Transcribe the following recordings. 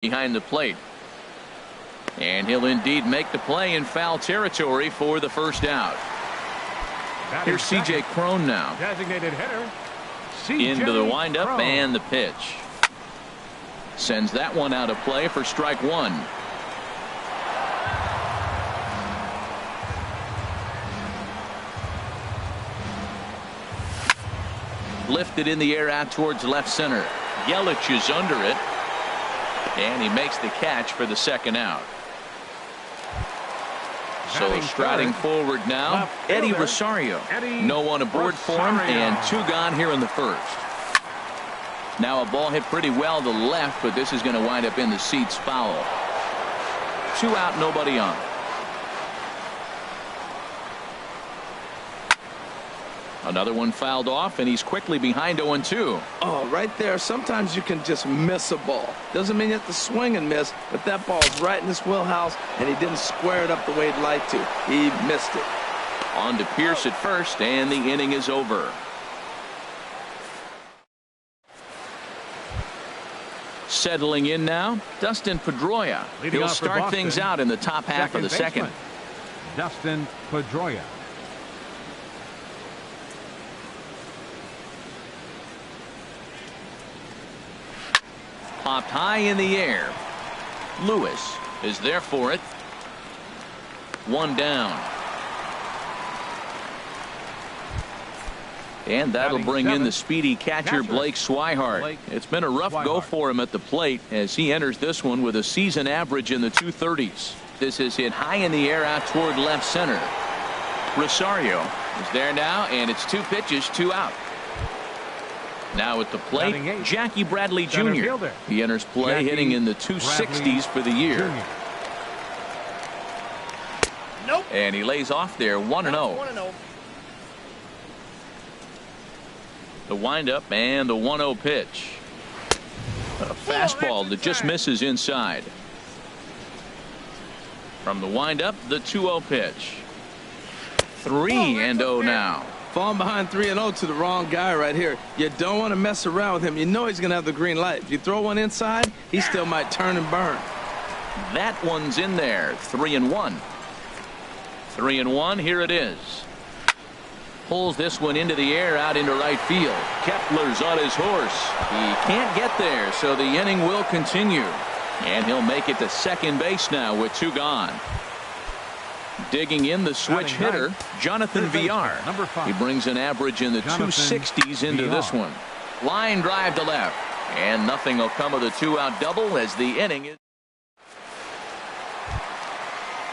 behind the plate. And he'll indeed make the play in foul territory for the first out. Here's C.J. Cron now. Designated hitter. Into the windup and the pitch. Sends that one out of play for strike one. Lifted in the air out towards left center. Yelich is under it. And he makes the catch for the second out. So striding forward now, Eddie Rosario. No one aboard for him, and two gone here in the first. Now a ball hit pretty well to left, but this is going to wind up in the seats foul. Two out, nobody on. Another one fouled off, and he's quickly behind 0-2. Oh, right there. Sometimes you can just miss a ball. Doesn't mean you have to swing and miss, but that ball's right in his wheelhouse, and he didn't square it up the way he'd like to. He missed it. On to Pierce at first, and the inning is over. Settling in now, Dustin Pedroia. He'll start things out in the top half of the second. Dustin Pedroia. Popped high in the air. Lewis is there for it. One down. And that'll bring in the speedy catcher Blake Swihart. It's been a rough go for him at the plate as he enters this one with a season average in the 230s. This is hit high in the air out toward left center. Rosario is there now, and it's two pitches, two out. Now at the plate, Jackie Bradley Jr. He enters play hitting in the 260s for the year. Nope. And he lays off there 1-0. The windup and the 1-0 pitch. A fastball that just misses inside. From the windup, the 2-0 pitch. 3-0 now. Falling behind 3-0 to the wrong guy right here. You don't want to mess around with him. You know he's going to have the green light. If you throw one inside, he still might turn and burn. That one's in there. 3-1. 3-1. Here it is. Pulls this one into the air out into right field. Kepler's on his horse. He can't get there, so the inning will continue. And he'll make it to second base now with two gone. Digging in the switch hitter, Jonathan Villar. He brings an average in the 260s into this one. Line drive to left. And nothing will come of the two-out double as the inning is.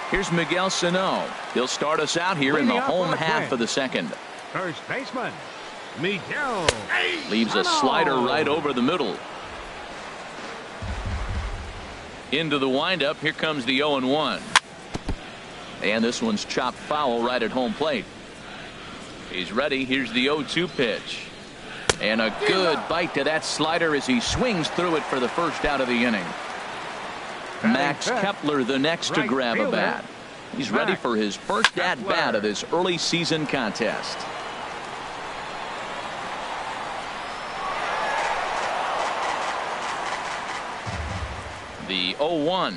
Here's Miguel Sano. He'll start us out here in the home half of the second. First baseman, Miguel. Leaves a slider right over the middle. Into the windup. Here comes the 0-1. And this one's chopped foul right at home plate. He's ready. Here's the 0-2 pitch. And a good bite to that slider as he swings through it for the first out of the inning. Max Kepler the next to grab a bat. He's ready for his first at-bat of this early season contest. The 0-1.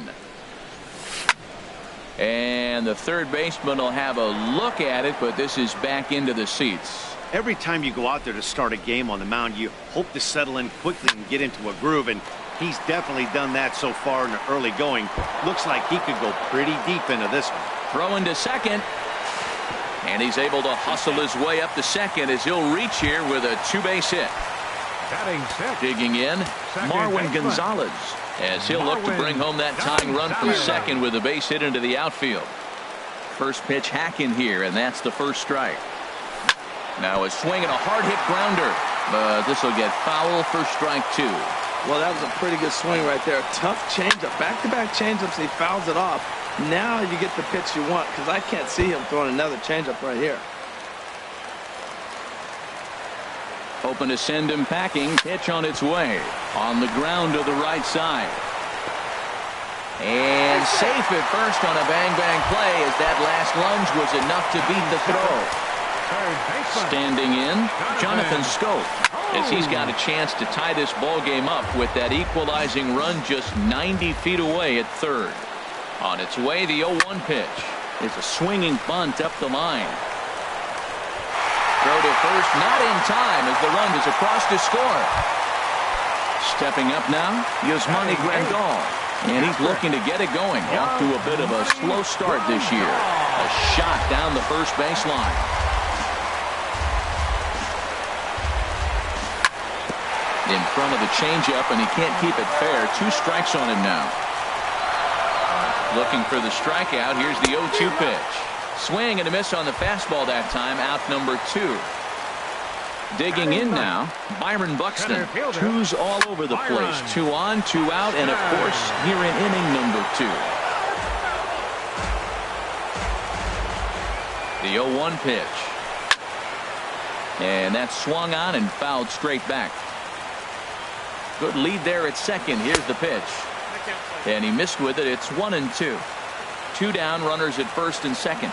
And the third baseman will have a look at it, but this is back into the seats. Every time you go out there to start a game on the mound, you hope to settle in quickly and get into a groove, and he's definitely done that so far in the early going. Looks like he could go pretty deep into this one. Throwing to second. And he's able to hustle his way up to second as he'll reach here with a two-base hit. Digging in, Marwin Gonzalez, as he'll look to bring home that tying run from second with a base hit into the outfield. First pitch hacking here, and that's the first strike. Now a swing and a hard hit grounder, but this will get foul for strike two. Well, that was a pretty good swing right there. Tough changeup, back-to-back changeups. He fouls it off. Now you get the pitch you want, because I can't see him throwing another changeup right here. Hoping to send him packing. Pitch on its way. On the ground to the right side. And safe at first on a bang-bang play as that last lunge was enough to beat the throw. third baseman. Standing in, Jonathan Scope, as he's got a chance to tie this ball game up with that equalizing run just 90 feet away at third. On its way, the 0-1 pitch. It's a swinging bunt up the line. Throw to first, not in time as the run is across to score. Stepping up now, Grnbronco3's. And he's looking to get it going. Off to a bit of a slow start this year. A shot down the first baseline. In front of the changeup, and he can't keep it fair. 2 strikes on him now. Looking for the strikeout. Here's the 0-2 pitch. Swing and a miss on the fastball that time. Out number 2. Digging in now, Byron Buxton. 2s all over the place. 2 on, 2 out, and of course, here in inning number 2. The 0-1 pitch. And that's swung on and fouled straight back. Good lead there at second. Here's the pitch. And he missed with it. It's 1-2. 2 down, runners at first and second.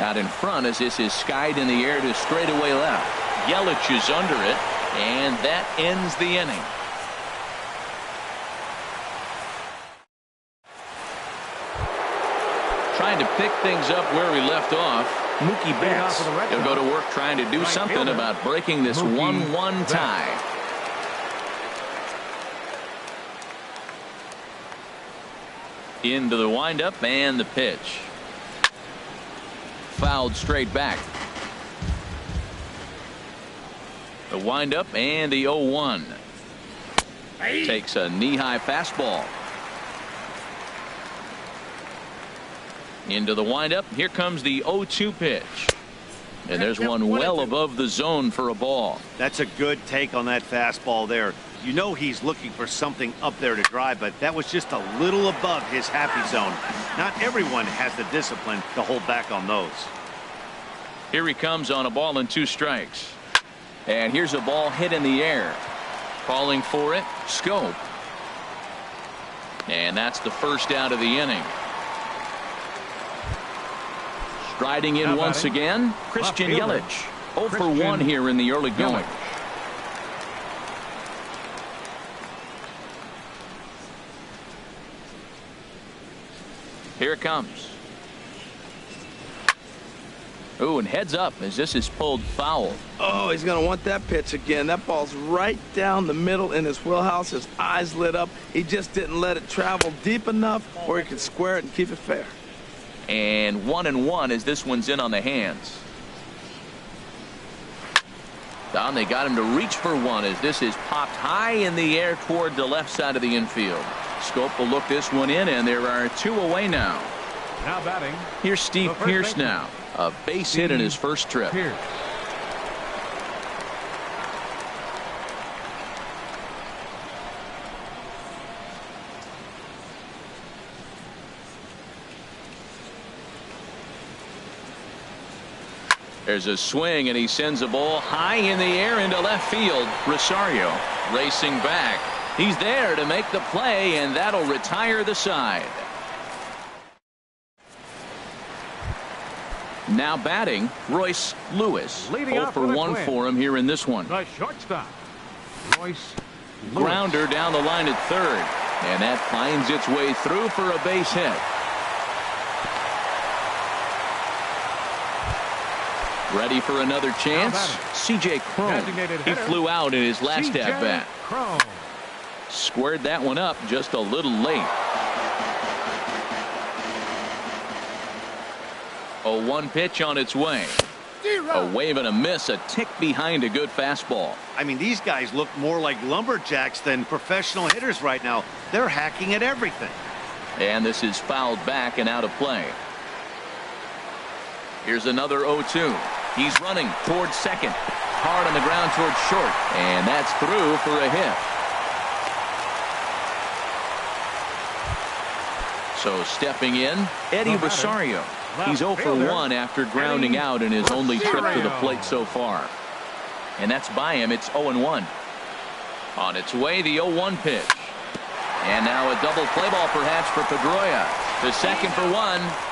Out in front as this is skied in the air to straightaway left. Yelich is under it, and that ends the inning. Trying to pick things up where we left off. Mookie Betts. He'll go to work trying to do something about breaking this 1-1 tie. Into the windup and the pitch. Fouled straight back. The windup and the 0-1. Takes a knee-high fastball. Into the windup. Here comes the 0-2 pitch. And there's one well above the zone for a ball. That's a good take on that fastball there. You know he's looking for something up there to drive, but that was just a little above his happy zone. Not everyone has the discipline to hold back on those. Here he comes on a ball and 2 strikes. And here's a ball hit in the air. Calling for it, Scope. And that's the first out of the inning. Striding in once again, Christian Yelich. 0 for 1 here in the early going. Here it comes. Ooh, and heads up as this is pulled foul. Oh, he's going to want that pitch again. That ball's right down the middle in his wheelhouse. His eyes lit up. He just didn't let it travel deep enough where he could square it and keep it fair. And 1-1 as this one's in on the hands. Down, they got him to reach for one as this is popped high in the air toward the left side of the infield. Scope will look this one in, and there are 2 away now. Now batting. Here's Steve Pearce now. A base hit in his first trip. Pierce. There's a swing, and he sends a ball high in the air into left field. Rosario racing back. He's there to make the play, and that'll retire the side. Now batting, Royce Lewis. Leading 0 off for with a 1 twin. for him here in this one. The shortstop, Royce Lewis. Grounder down the line at third. And that finds its way through for a base hit. Ready for another chance? C.J. Cron. He flew out in his last at-bat. Squared that one up just a little late. 0-1 pitch on its way. A wave and a miss, a tick behind a good fastball. I mean, these guys look more like lumberjacks than professional hitters right now. They're hacking at everything. And this is fouled back and out of play. Here's another 0-2. He's running towards second. Hard on the ground towards short. And that's through for a hit. So stepping in, Eddie Rosario. He's 0 for 1 after grounding out in his only trip to the plate so far. And that's by him. It's 0-1. On its way, the 0-1 pitch. And now a double play ball perhaps for Pedroia. The second for 1.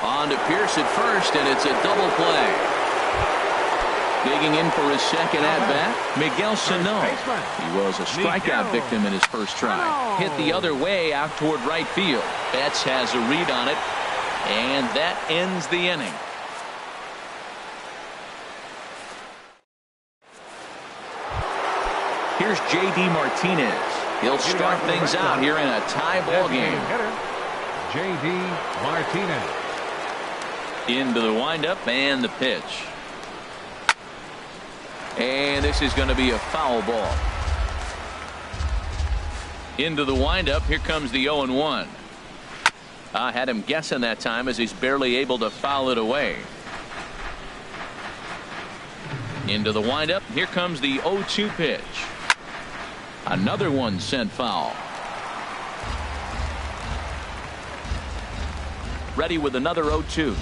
On to Pearce at first, and it's a double play. Digging in for his second at-bat, Miguel Sano. He was a strikeout victim in his first try. Hit the other way out toward right field. Betts has a read on it, and that ends the inning. Here's J.D. Martinez. He'll start things out here in a tie ball game. J.D. Martinez. Into the windup and the pitch. And this is going to be a foul ball. Into the windup. Here comes the 0-1. I had him guessing that time as he's barely able to foul it away. Into the windup. Here comes the 0-2 pitch. Another one sent foul. Ready with another 0-2.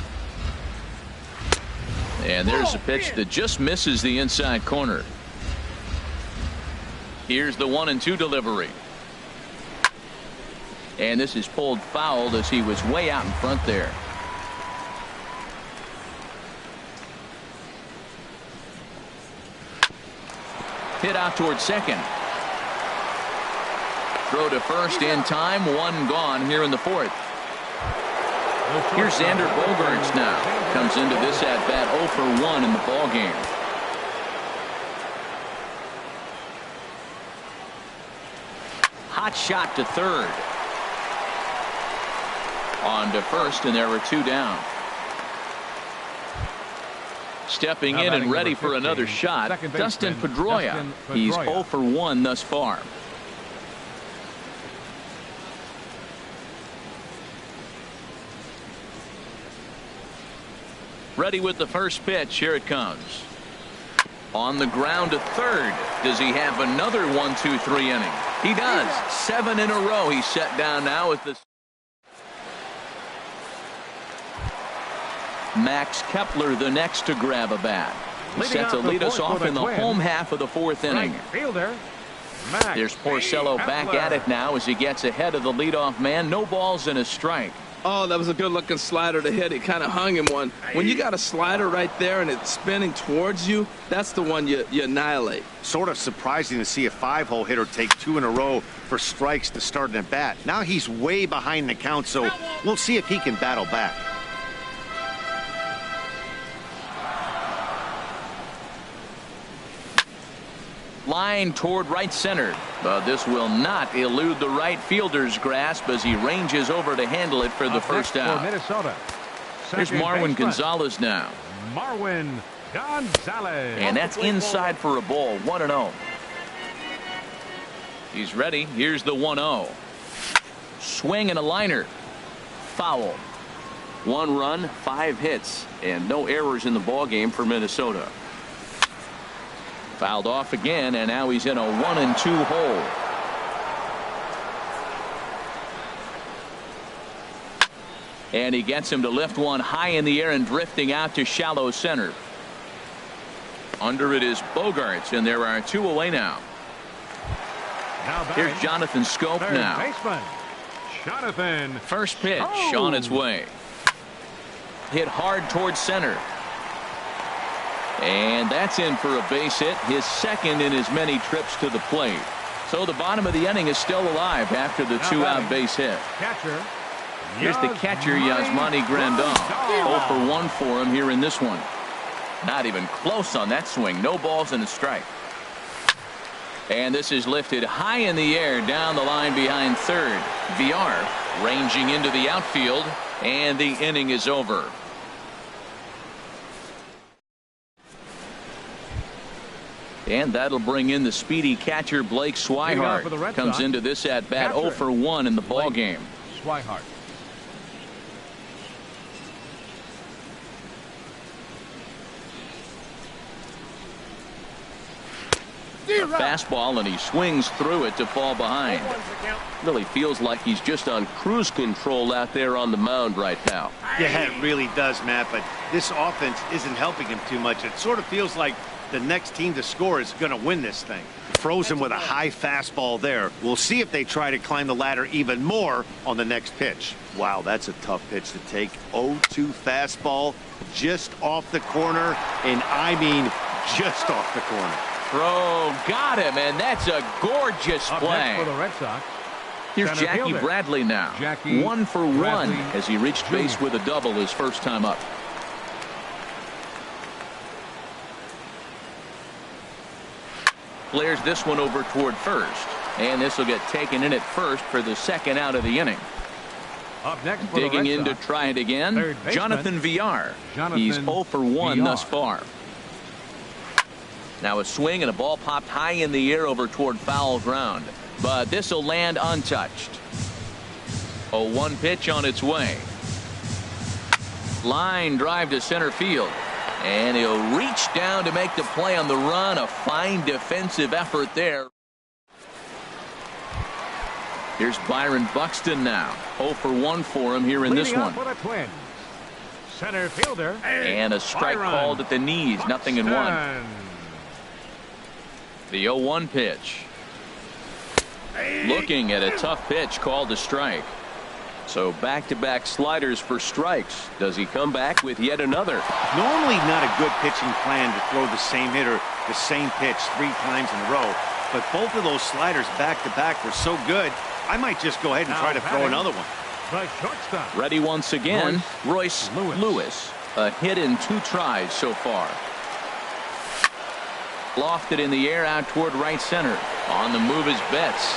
And there's a pitch that just misses the inside corner. Here's the 1-2 delivery. And this is pulled foul as he was way out in front there. Hit out towards second. Throw to first in time. One gone here in the fourth. Here's Xander Bogaerts now. Comes into this at-bat 0 for 1 in the ball game. Hot shot to third. On to first, and there were 2 down. Stepping in and ready for another shot, Dustin Pedroia. He's 0 for 1 thus far. Ready with the first pitch. Here it comes. On the ground to third. Does he have another 1-2-3 inning? He does. 7 in a row. He's set down now with this. Max Kepler the next to grab a bat. He's set to lead us off in the home half of the fourth inning. There's Porcello back at it now as he gets ahead of the leadoff man. No balls and a strike. Oh, that was a good-looking slider to hit. He kind of hung him one. When you got a slider right there and it's spinning towards you, that's the one you annihilate. Sort of surprising to see a 5-hole hitter take 2 in a row for strikes to start an at-bat. Now he's way behind the count, so we'll see if he can battle back. Line toward right center, but this will not elude the right fielder's grasp as he ranges over to handle it for the first out. Minnesota. Here's Marwin Gonzalez now. Marwin Gonzalez. And that's inside for a ball. 1-0. He's ready. Here's the 1-0. Swing and a liner. Foul. 1 run, 5 hits, and no errors in the ball game for Minnesota. Fouled off again, and now he's in a 1-2 hole. And he gets him to lift one high in the air and drifting out to shallow center. Under it is Bogaerts, and there are 2 away now. Here's Jonathan Scope now. Baseman, Jonathan. First pitch on its way. Hit hard towards center. And that's in for a base hit, his second in as many trips to the plate. So the bottom of the inning is still alive after the 2-out base hit. Catcher. Here's the catcher, Yasmani Grandal. 0 for 1 for him here in this one. Not even close on that swing. No balls and a strike. And this is lifted high in the air down the line behind third. VR ranging into the outfield, and the inning is over. And that'll bring in the speedy catcher Blake Swihart. Comes into this at bat 0 for 1 in the ball game. Swihart. A fastball, and he swings through it to fall behind. Really feels like he's just on cruise control out there on the mound right now. Yeah, it really does, Matt, but this offense isn't helping him too much. It sort of feels like the next team to score is going to win this thing. Froze him with a high fastball there. We'll see if they try to climb the ladder even more on the next pitch. Wow, that's a tough pitch to take. 0-2 fastball just off the corner, and I mean just off the corner. Throw got him, and that's a gorgeous Up play. next for the Red Sox. Here's center Jackie fielder. Bradley now. Jackie 1 for 1 Bradley as he reached base Jr. with a double his first time up. Flares this one over toward first. And this will get taken in at first for the second out of the inning. Up next for Digging the Red in to Sox. try it again. Third baseman, Jonathan Villar. Jonathan He's 0 for 1 thus Villar. far. Now a swing and a ball popped high in the air over toward foul ground. But this will land untouched. A 1 pitch on its way. Line drive to center field. And he'll reach down to make the play on the run. A fine defensive effort there. Here's Byron Buxton now. 0 for 1 for him here in this Leading one. off for the Twins. Center fielder. And a strike Byron called at the knees. Nothing in 1. Buxton. The 0-1 pitch. Looking at a tough pitch called a strike. So back-to-back sliders for strikes. Does he come back with yet another? Normally not a good pitching plan to throw the same hitter the same pitch 3 times in a row. But both of those sliders back-to-back were so good, I might just go ahead and try to throw another one. The shortstop. Ready once again. Royce Lewis. A hit in 2 tries so far. Lofted in the air out toward right center. On the move is Betts.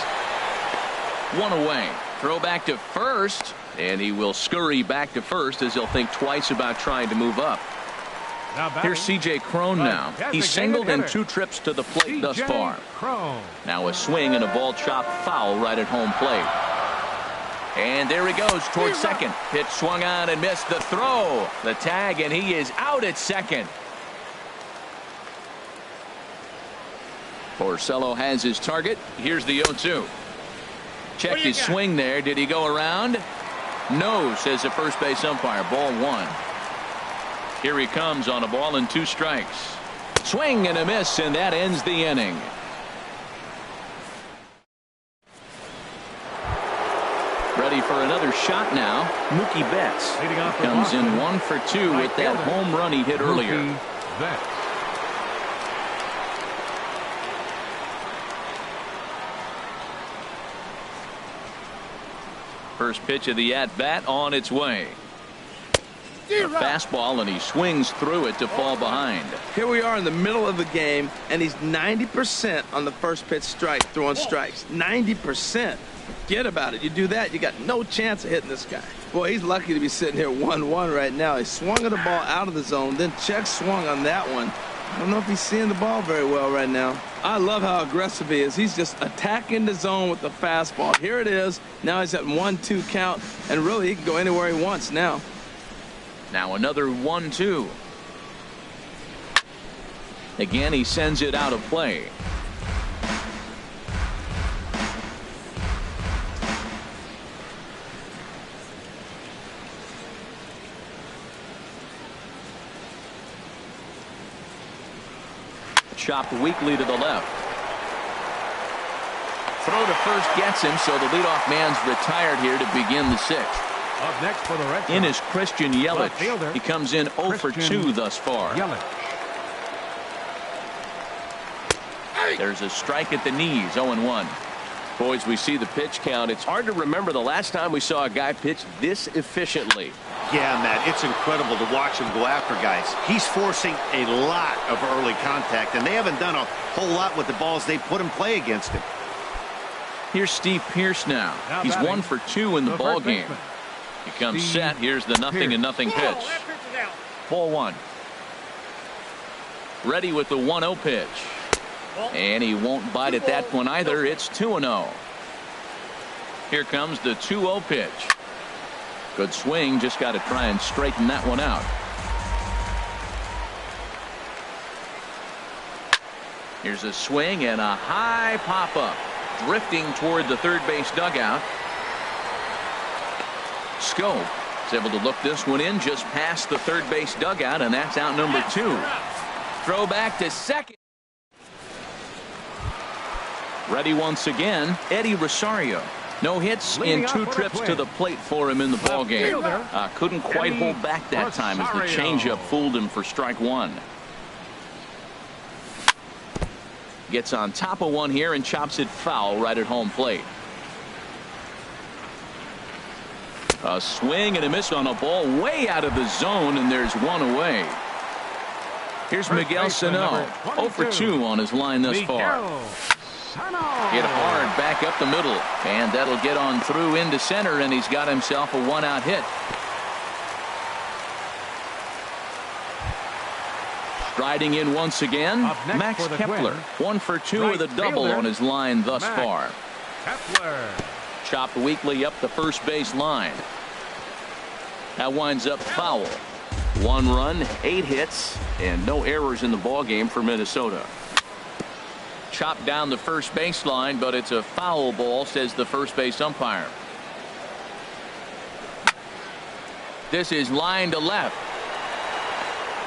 1 away. Throw back to first. And he will scurry back to first as he'll think twice about trying to move up. Now batting, Here's C.J. Cron now. He's singled in hitter. 2 trips to the plate thus C.J. far. Cron. Now a swing and a ball chopped foul right at home plate. And there he goes towards second. Pitch swung on and missed the throw. The tag, and he is out at second. Porcello has his target. Here's the 0-2. Check his swing there. Did he go around? No, says the first base umpire. Ball 1. Here he comes on a ball and 2 strikes. Swing and a miss, and that ends the inning. Ready for another shot now. Mookie Betts Leading off for comes in Boston. 1 for 2 with that home run he hit earlier. Mookie Betts. First pitch of the at-bat on its way. A fastball, and he swings through it to fall behind. Here we are in the middle of the game, and he's 90% on the first pitch strike, throwing strikes. 90%. Forget about it. You do that, you got no chance of hitting this guy. Boy, he's lucky to be sitting here 1-1 right now. He swung at the ball out of the zone, then check swung on that one. I don't know if he's seeing the ball very well right now. I love how aggressive he is. He's just attacking the zone with the fastball. Here it is. Now he's at 1-2 count, and really he can go anywhere he wants now. Now another 1-2. Again, he sends it out of play. Chopped weakly to the left. Throw to first gets him, so the leadoff man's retired here to begin the 6th. Up next for the Red Sox. In is Christian Yelich. Left fielder, He comes in 0 for 2 thus far. Yelich. There's a strike at the knees, 0-1. Boys, we see the pitch count. It's hard to remember the last time we saw a guy pitch this efficiently. Yeah, Matt, it's incredible to watch him go after guys. He's forcing a lot of early contact, and they haven't done a whole lot with the balls they put in play against him. Here's Steve Pearce now. Now He's batting, 1 for 2 in the ball first game. baseman. He comes Steve set. Here's the 0-0 pitch. Ball 1. Ready with the 1-0 pitch. And he won't bite at that one either. It's 2-0. Here comes the 2-0 pitch. Good swing. Just got to try and straighten that one out. Here's a swing and a high pop-up. Drifting toward the third base dugout. Scope is able to look this one in just past the third base dugout, and that's out number 2. Throw back to second. Ready once again, Eddie Rosario. No hits in 2 trips to the plate for him in the ball game. Couldn't quite hold back that time as the changeup fooled him for strike 1. gets on top of one here and chops it foul right at home plate. A swing and a miss on a ball way out of the zone, and there's one away. Here's Miguel Sano, 0 for 2 on his line thus far. Hit hard back up the middle, and that'll get on through into center, and he's got himself a 1-out hit. Striding in once again, Max Kepler, 1 for 2 with a double on his line thus far. Kepler. Chopped weakly up the first base line. That winds up foul. 1 run, 8 hits, and no errors in the ball game for Minnesota. Chopped down the first baseline, but it's a foul ball, says the first base umpire. This is line to left.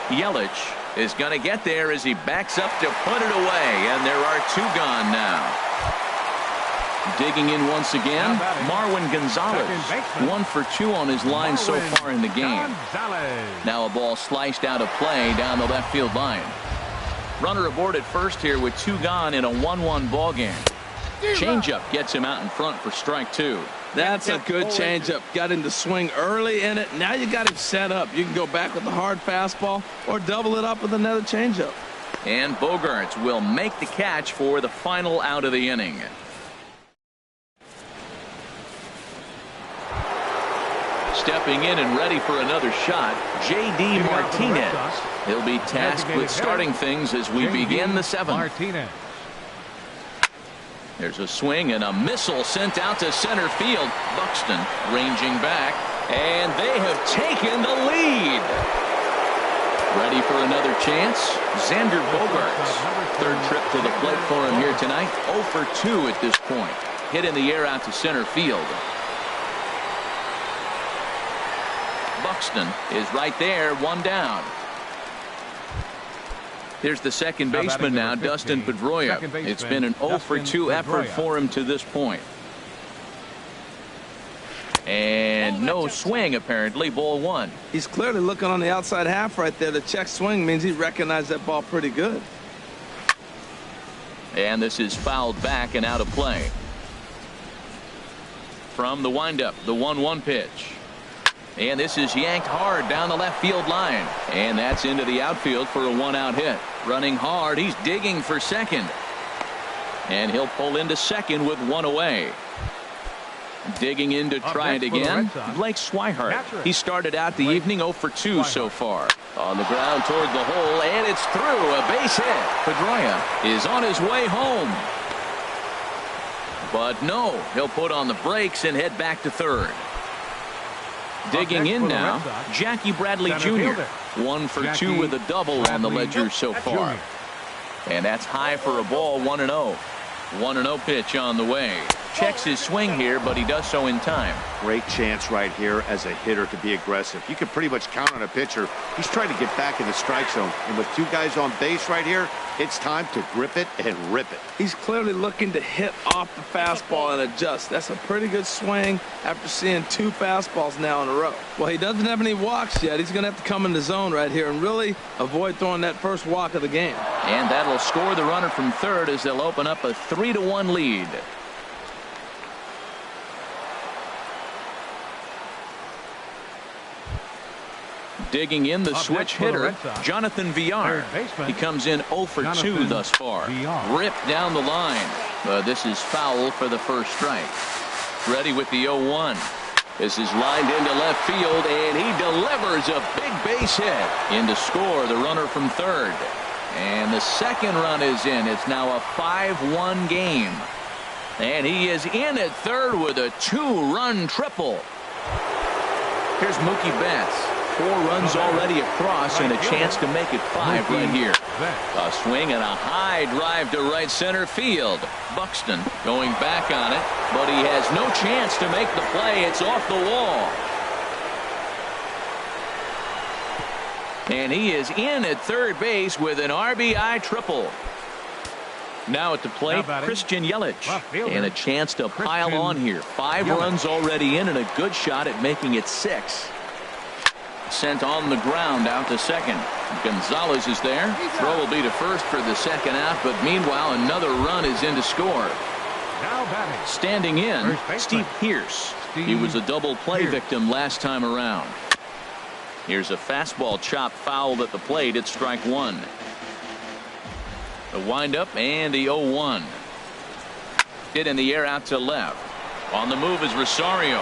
Yelich is going to get there as he backs up to put it away, and there are 2 gone now. Digging in once again, Marwin Gonzalez, 1 for 2 on his line so far in the game. Now a ball sliced out of play down the left field line. Runner aboard at first here with 2 gone in a 1-1 ball game. Changeup gets him out in front for strike 2. That's a good changeup. Got him to swing early in it. Now you got him set up. You can go back with the hard fastball or double it up with another changeup. And Bogaerts will make the catch for the final out of the inning. Stepping in and ready for another shot, J.D. Martinez. He'll be tasked with starting things as we begin the 7th. There's a swing and a missile sent out to center field. Buxton ranging back, and they have taken the lead. Ready for another chance? Xander Bogaerts. 3rd trip to the plate for him here tonight. 0 for 2 at this point. Hit in the air out to center field. Buxton is right there, 1 down. There's the second baseman now, Dustin Pedroia. It's been an 0 for 2 effort for him to this point. And no swing, apparently. Ball 1. He's clearly looking on the outside half right there. The check swing means he recognized that ball pretty good. And this is fouled back and out of play. From the windup, the 1-1 pitch. And this is yanked hard down the left field line. And that's into the outfield for a 1-out hit. Running hard, he's digging for second. And he'll pull into second with 1 away. Digging in to try it again, Blake Swihart. He started out the evening 0 for 2 so far. On the ground toward the hole, and it's through. A base hit. Pedroia is on his way home. But no, he'll put on the brakes and head back to third. Digging in now, Jackie Bradley Jr. 1 for 2 with a double on the ledger so far. And that's high for a ball, 1-0. 1-0 pitch on the way. Checks his swing here, but he does so in time. Great chance right here as a hitter to be aggressive. You can pretty much count on a pitcher. He's trying to get back in the strike zone. And with 2 guys on base right here, it's time to grip it and rip it. He's clearly looking to hit off the fastball and adjust. That's a pretty good swing after seeing 2 fastballs now in a row. Well, he doesn't have any walks yet. He's going to have to come in the zone right here and really avoid throwing that first walk of the game. And that'll score the runner from third as they'll open up a 3-1 lead. Digging in the switch hitter, Jonathan Villar. He comes in 0 for 2 thus far. Ripped down the line. This is foul for the first strike. Ready with the 0-1. This is lined into left field, and he delivers a big base hit in to score the runner from third. And the second run is in. It's now a 5-1 game. And he is in at third with a 2-run triple. Here's Mookie Betts. 4 runs already across and a chance to make it 5 right here. A swing and a high drive to right center field. Buxton going back on it, but he has no chance to make the play. It's off the wall. And he is in at third base with an RBI triple. Now at the plate, Christian Yelich. And a chance to pile on here. 5 runs already in and a good shot at making it 6. sent on the ground out to second. Gonzalez is there. Throw will be to first for the second half, but meanwhile another run is in to score. Now batting. Standing in, First baseman. Steve Pierce. He was a double play victim last time around. Here's a fastball chop fouled at the plate. It's strike one. The windup and the 0-1. Hit in the air out to left. On the move is Rosario.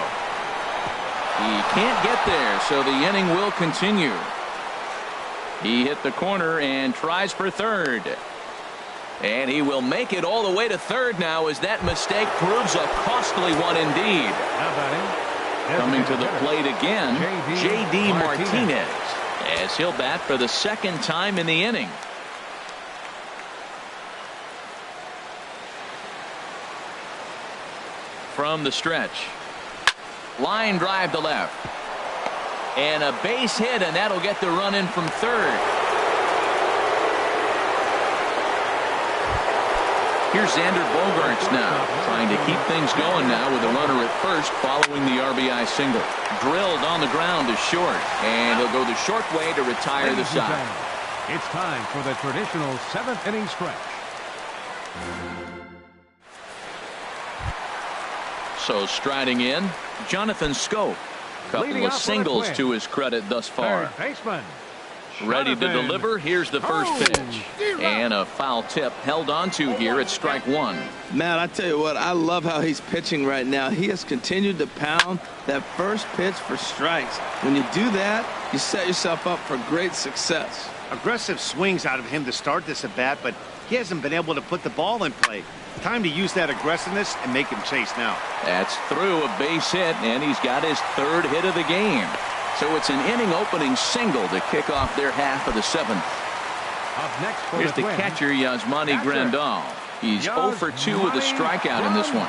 He can't get there, so the inning will continue. He hit the corner and tries for third. And he will make it all the way to third now as that mistake proves a costly one indeed. Now batting. Coming to the plate again, J.D. Martinez, as he'll bat for the second time in the inning. From the stretch. Line drive to left. And a base hit, and that'll get the run in from third. Here's Xander Bogaerts now, trying to keep things going now with a runner at first following the RBI single. Drilled on the ground to short, and he'll go the short way to retire the side. It's time for the traditional seventh inning stretch. So striding in, Jonathan Scope. Couple Leading of off for the singles Twins. to his credit thus far. Third baseman. Ready to Jonathan. deliver. Here's the first pitch. And a foul tip held onto here at strike one. Man, I tell you what, I love how he's pitching right now. He has continued to pound that first pitch for strikes. When you do that, you set yourself up for great success. Aggressive swings out of him to start this at bat, but he hasn't been able to put the ball in play. Time to use that aggressiveness and make him chase now. That's through a base hit, and he's got his third hit of the game. So it's an inning opening single to kick off their half of the seventh. Up next for Here's the Twins, catcher, Yasmani Grandal. He's 0 for 2 with a strikeout in this one.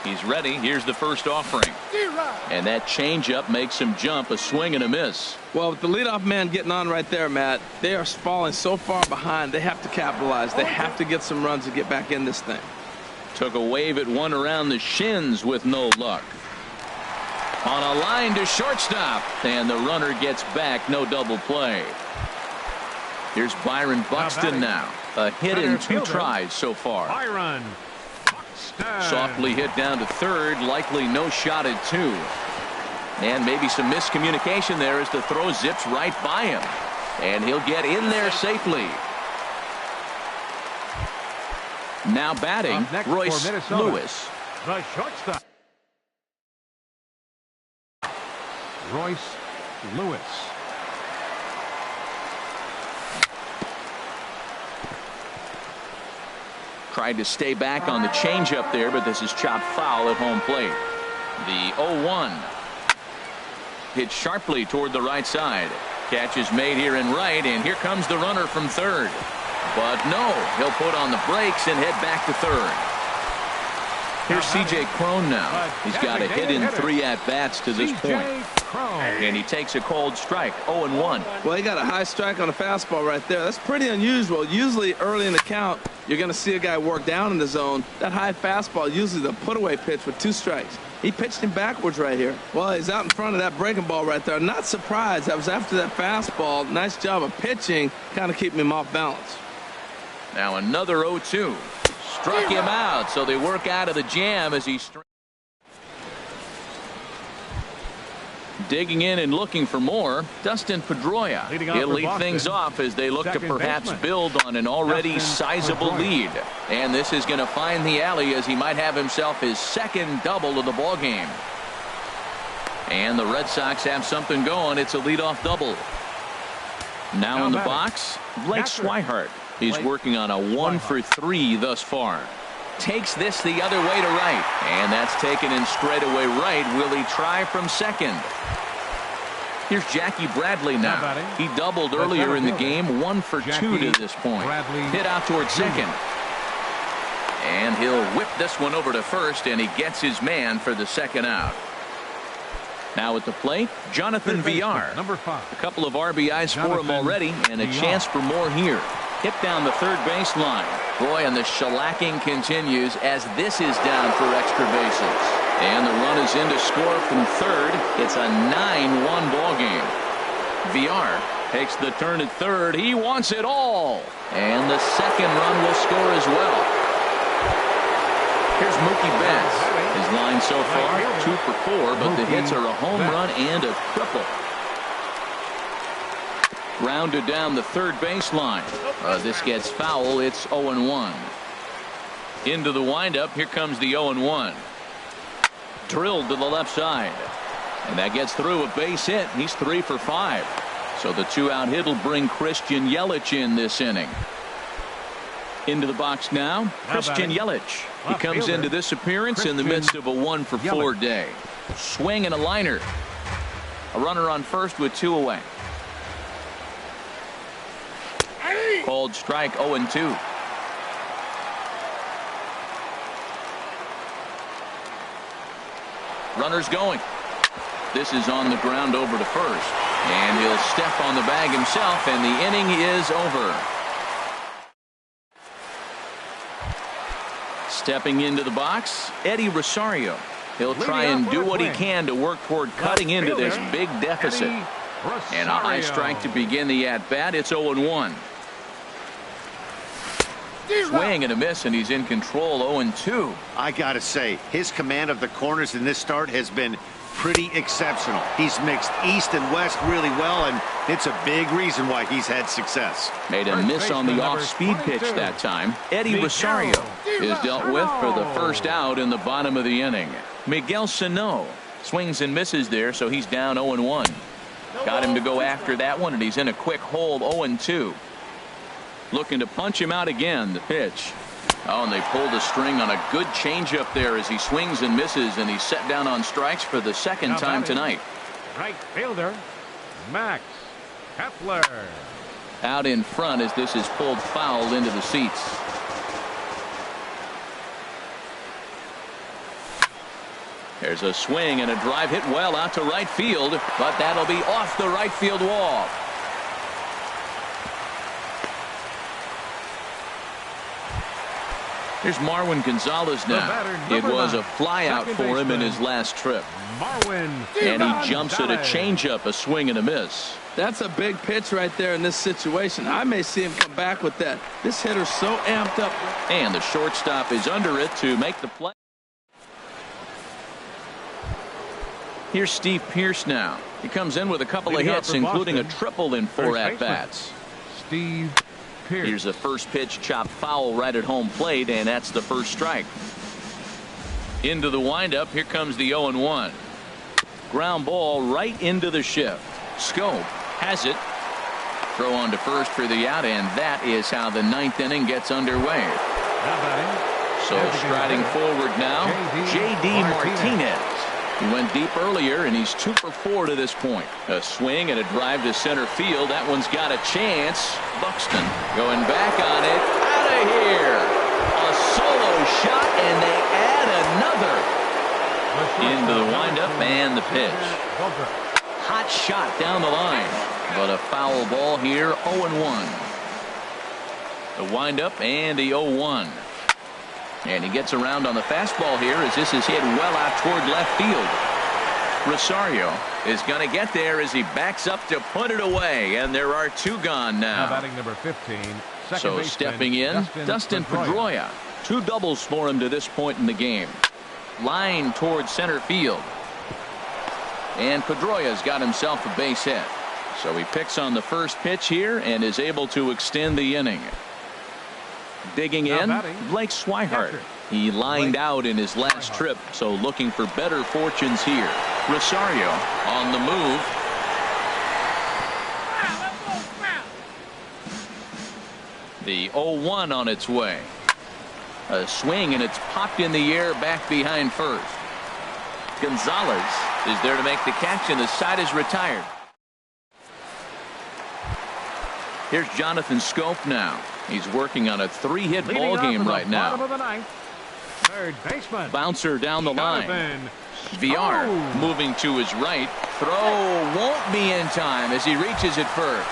He's ready. Here's the first offering. And that changeup makes him jump, a swing and a miss. Well, with the leadoff man getting on right there, Matt, they are falling so far behind, they have to capitalize. They have to get some runs to get back in this thing. Took a wave at one around the shins with no luck. On a line to shortstop, and the runner gets back. No double play. Here's Byron Buxton now. A hit in 2 tries so far. Byron Buxton. Softly hit down to third. Likely no shot at 2. And maybe some miscommunication there as the throw zips right by him. And he'll get in there safely. Now batting, Royce Lewis. The shortstop. Royce Lewis. Tried to stay back on the changeup there, but this is chopped foul at home plate. The 0-1. Hit sharply toward the right side. Catch is made here in right, and here comes the runner from third. But no, he'll put on the brakes and head back to third. Here's C.J. Cron now. He's got a hit in 3 at-bats to this point. And he takes a cold strike, 0-1. Well, he got a high strike on a fastball right there. That's pretty unusual. Usually early in the count, you're going to see a guy work down in the zone. That high fastball, usually the put-away pitch with 2 strikes. He pitched him backwards right here. Well, he's out in front of that breaking ball right there. Not surprised. That was after that fastball. Nice job of pitching, kind of keeping him off balance. Now another 0-2. Struck him out, so they work out of the jam as he digging in and looking for more. Dustin Pedroia. He'll lead things off as they look to perhaps build on an already sizable lead. And this is going to find the alley as he might have himself his second double of the ball game. And the Red Sox have something going. It's a leadoff double. Now in the box, Blake Swihart. He's working on a 1 for 3 thus far. Takes this the other way to right. And that's taken in straightaway right. Will he try from second? Here's Jackie Bradley now. He doubled earlier in the game. 1 for 2 to this point. Hit out towards second. And he'll whip this one over to first, and he gets his man for the second out. Now at the plate, Jonathan Villar. Number 5. A couple of RBIs for him already, and a chance for more here. Hit down the third baseline. Boy, and the shellacking continues as this is down for extra bases. And the run is in to score from third. It's a 9-1 ball game. VR takes the turn at third. He wants it all. And the second run will score as well. Here's Mookie Betts. His line so far, 2 for 4, but the hits are a home run and a triple. Rounded down the third baseline. This gets foul. It's 0-1. Into the windup. Here comes the 0-1. Drilled to the left side. And that gets through a base hit. He's 3 for 5. So the 2-out hit will bring Christian Yelich in this inning. Into the box now, Christian Yelich. He comes into this appearance in the midst of a 1 for 4 day. Swing and a liner. A runner on first with 2 away. Called strike 0-2. Runners going. This is on the ground over to first. And he'll step on the bag himself, and the inning is over. Stepping into the box, Eddie Rosario. He'll try and do what he can to work toward cutting into this big deficit. And a high strike to begin the at-bat. It's 0-1. Swing and a miss, and he's in control. 0-2. I gotta say, his command of the corners in this start has been pretty exceptional. He's mixed east and west really well, and it's a big reason why he's had success. Made a miss on the off-speed pitch that time. Eddie Rosario is dealt with for the first out in the bottom of the inning. Miguel Sano swings and misses there, so he's down 0-1. Got him to go after that one, and he's in a quick hold. 0-2. Looking to punch him out again. The pitch. Oh, and they pulled a string on a good changeup there as he swings and misses, and he's set down on strikes for the second time tonight. Right fielder, Max Kepler. Out in front as this is pulled foul into the seats. There's a swing and a drive hit well out to right field, but that'll be off the right field wall. Here's Marwin Gonzalez now. It was a flyout for him in his last trip. And he jumps at a changeup, a swing and a miss. That's a big pitch right there in this situation. I may see him come back with that. This hitter's so amped up. And the shortstop is under it to make the play. Here's Steve Pearce now. He comes in with a couple of hits, including a triple in 4 at-bats. Steve Pearce. Here's the first pitch, chopped foul right at home plate, and that's the first strike. Into the windup. Here comes the 0-1. Ground ball right into the shift. Scope has it. Throw on to first for the out, and that is how the 9th inning gets underway. So striding forward now, J.D. Martinez. He went deep earlier, and he's 2 for 4 to this point. A swing and a drive to center field. That one's got a chance. Buxton going back on it. Out of here. A solo shot, and they add another. Into the windup and the pitch. Hot shot down the line, but a foul ball here. 0-1. The windup and the 0-1. And he gets around on the fastball here as this is hit well out toward left field. Rosario is going to get there as he backs up to put it away, and there are 2 gone now. Batting number 15. So stepping in, Dustin Pedroia. 2 doubles for him to this point in the game. Line toward center field. And Pedroia's got himself a base hit. So he picks on the first pitch here and is able to extend the inning. Digging in, Blake Swihart. He lined out in his last trip, so looking for better fortunes here. Rosario on the move. The 0-1 on its way. A swing, and it's popped in the air back behind first. Gonzalez is there to make the catch, and the side is retired. Here's Jonathan Scope now. He's working on a 3-hit ball game right now. Third baseman. Bouncer down the line. VR moving to his right. Throw won't be in time as he reaches it first.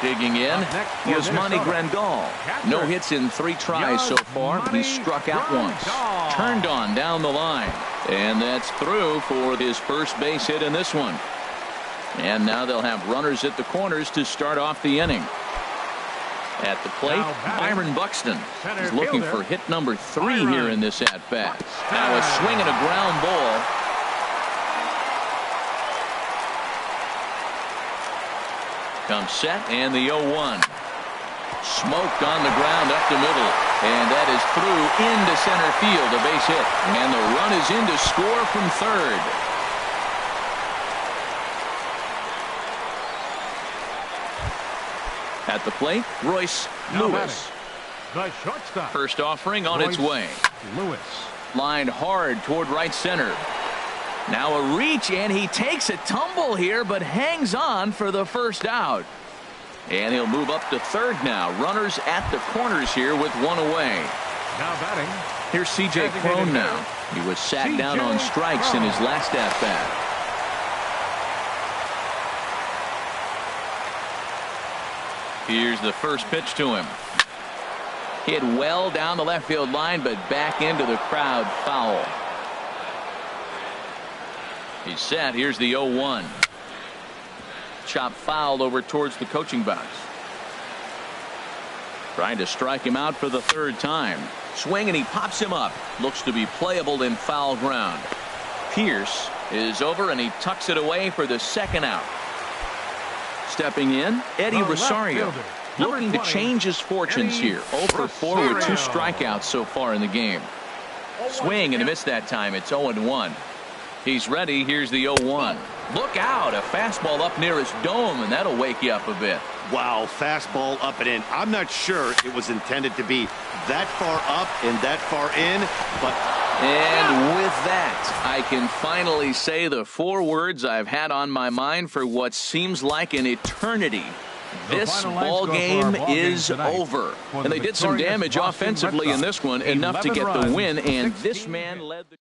Digging in is Monty Grandal. No hits in 3 tries so far. He struck out once. Turned on down the line. And that's through for his first base hit in this one. And now they'll have runners at the corners to start off the inning. At the plate, Byron Buxton is looking for hit number 3 here in this at-bat. Now a swing and a ground ball. Comes set and the 0-1. Smoked on the ground up the middle. And that is through into center field, a base hit. And the run is in to score from third. At the plate, Royce Lewis. The shortstop. First offering on its way. Lewis. Lined hard toward right center. Now a reach, and he takes a tumble here, but hangs on for the first out. And he'll move up to third now. Runners at the corners here with 1 away. Now batting. Here's C.J. Cron now. He was sat down on strikes in his last at-bat. Here's the first pitch to him. Hit well down the left field line, but back into the crowd, foul. He's set. Here's the 0-1. Chop fouled over towards the coaching box. Trying to strike him out for the 3rd time. Swing and he pops him up. Looks to be playable in foul ground. Pierce is over and he tucks it away for the 2nd out. Stepping in, Eddie Rosario. Looking to change his fortunes here. 0 for 4 with 2 strikeouts so far in the game. Swing and a miss that time. It's 0-1. He's ready. Here's the 0-1. Look out. A fastball up near his dome, and that'll wake you up a bit. Wow, fastball up and in. I'm not sure it was intended to be that far up and that far in, but... And with that, I can finally say the 4 words I've had on my mind for what seems like an eternity. This ball game is over. And they did some damage offensively in this one, enough to get the win, and this man led the